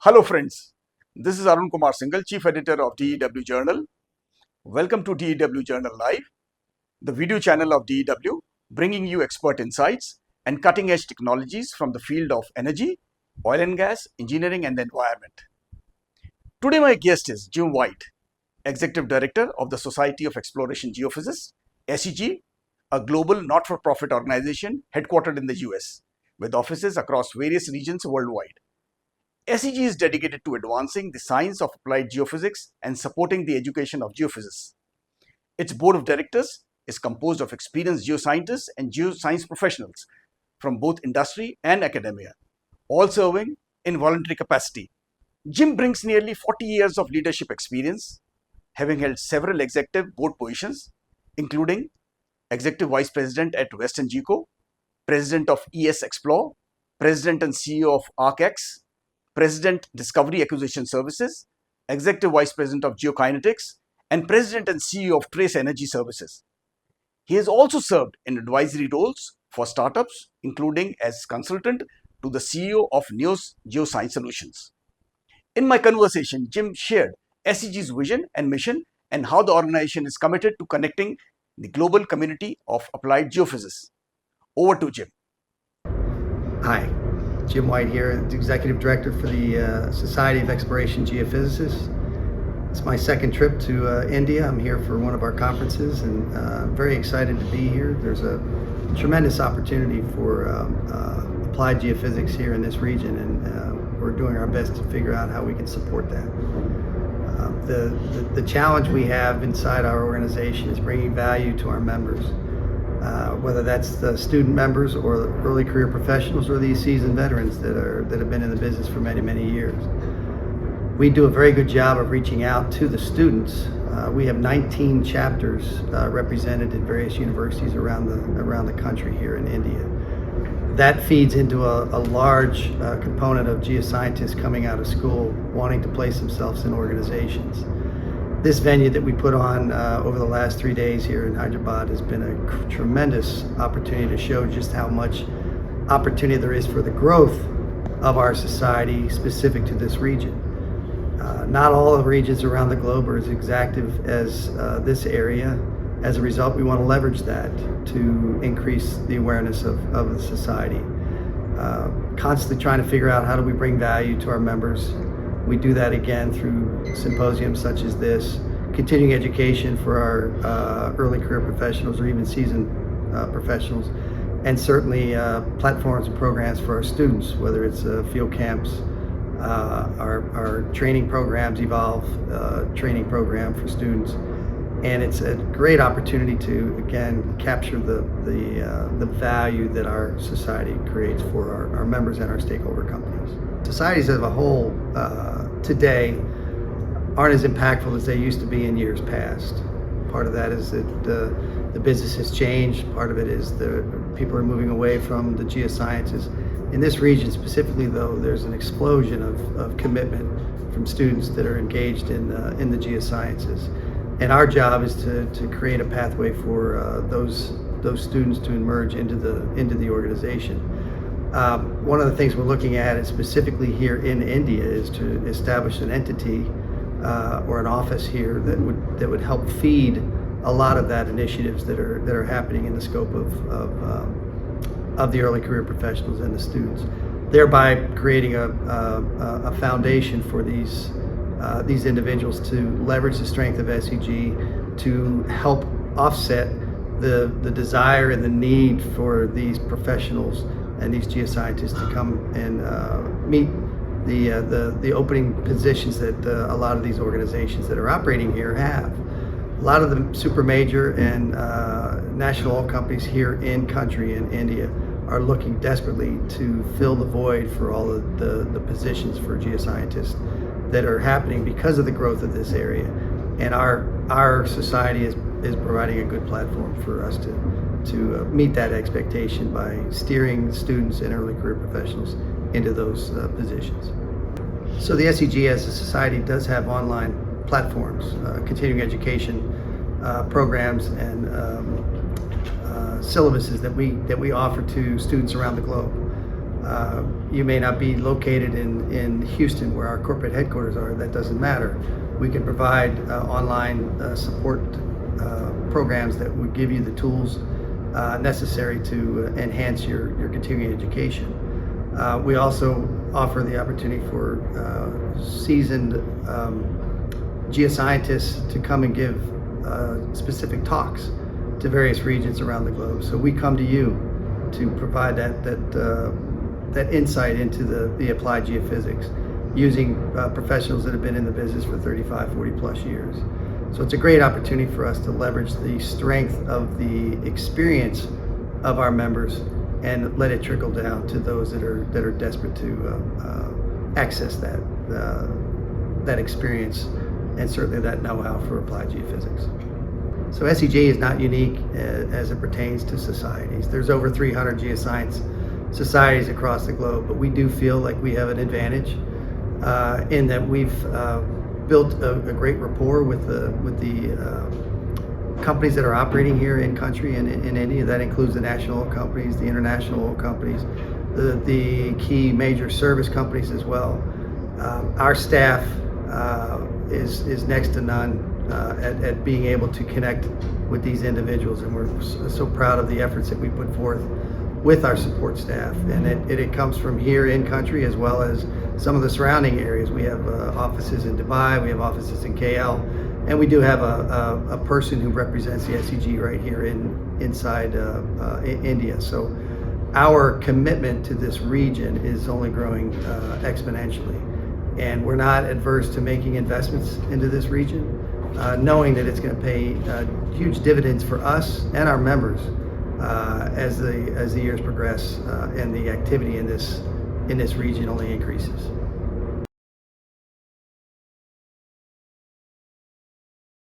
Hello friends, this is Arun Kumar Singhal, Chief Editor of DEW Journal. Welcome to DEW Journal Live, the video channel of DEW, bringing you expert insights and cutting-edge technologies from the field of energy, oil and gas, engineering and the environment. Today my guest is Jim White, Executive Director of the Society of Exploration Geophysicists, SEG, a global not-for-profit organization headquartered in the US, with offices across various regions worldwide. SEG is dedicated to advancing the science of applied geophysics and supporting the education of geophysicists. Its board of directors is composed of experienced geoscientists and geoscience professionals from both industry and academia, all serving in voluntary capacity. Jim brings nearly 40 years of leadership experience, having held several executive board positions, including Executive Vice President at Western Geco, President of ES Explore, President and CEO of ArcX, President Discovery Acquisition Services, Executive Vice President of Geokinetics, and President and CEO of Trace Energy Services. He has also served in advisory roles for startups, including as consultant to the CEO of Neos Geoscience Solutions. In my conversation, Jim shared SEG's vision and mission and how the organization is committed to connecting the global community of applied geophysics. Over to Jim. Hi. Jim White here, the Executive Director for the Society of Exploration Geophysicists. It's my second trip to India. I'm here for one of our conferences and I'm very excited to be here. There's a tremendous opportunity for applied geophysics here in this region, and we're doing our best to figure out how we can support that. The challenge we have inside our organization is bringing value to our members. Whether that's the student members or early career professionals or these seasoned veterans that have been in the business for many, many years. We do a very good job of reaching out to the students. We have 19 chapters represented at various universities around the country here in India. That feeds into a large component of geoscientists coming out of school wanting to place themselves in organizations. This venue that we put on over the last 3 days here in Hyderabad has been a tremendous opportunity to show just how much opportunity there is for the growth of our society specific to this region. Not all the regions around the globe are as exactive as this area. As a result, we want to leverage that to increase the awareness of the society. Constantly trying to figure out how do we bring value to our members. We do that again through symposiums such as this, continuing education for our early career professionals or even seasoned professionals, and certainly platforms and programs for our students, whether it's field camps, our training programs, Evolve training program for students. And it's a great opportunity to, again, capture the value that our society creates for our members and our stakeholder companies. Societies as a whole today aren't as impactful as they used to be in years past. Part of that is that the business has changed. Part of it is the people are moving away from the geosciences. In this region specifically, though, there's an explosion of commitment from students that are engaged in the geosciences. And our job is to create a pathway for those students to emerge into the organization. One of the things we're looking at, and specifically here in India, is to establish an entity or an office here that would help feed a lot of that initiatives that are happening in the scope of the early career professionals and the students, thereby creating a foundation for these individuals to leverage the strength of SEG to help offset the desire and the need for these professionals and these geoscientists to come and meet the opening positions that a lot of these organizations that are operating here have. A lot of the super major and national oil companies here in country in India are looking desperately to fill the void for all of the positions for geoscientists that are happening because of the growth of this area. And our society is providing a good platform for us to meet that expectation by steering students and early career professionals into those positions. So the SEG as a society does have online platforms, continuing education programs and syllabuses that we offer to students around the globe. You may not be located in Houston, where our corporate headquarters are. That doesn't matter. We can provide online support programs that would give you the tools necessary to enhance your continuing education. We also offer the opportunity for seasoned geoscientists to come and give specific talks to various regions around the globe. So we come to you to provide that insight into the applied geophysics using professionals that have been in the business for 35, 40 plus years. So it's a great opportunity for us to leverage the strength of the experience of our members and let it trickle down to those that are desperate to access that experience and certainly that know-how for applied geophysics. So SEG is not unique as it pertains to societies. There's over 300 geoscience societies across the globe, but we do feel like we have an advantage in that we've built a great rapport with the companies that are operating here in country and in India. That includes the national oil companies, the international oil companies, the key major service companies as well. Our staff is next to none at being able to connect with these individuals, and we're so proud of the efforts that we put forth with our support staff. And it comes from here in country as well as some of the surrounding areas. We have offices in Dubai, we have offices in KL, and we do have a person who represents the SEG right here inside India. So our commitment to this region is only growing exponentially. And we're not adverse to making investments into this region, knowing that it's going to pay huge dividends for us and our members as the years progress and the activity in this region only increases.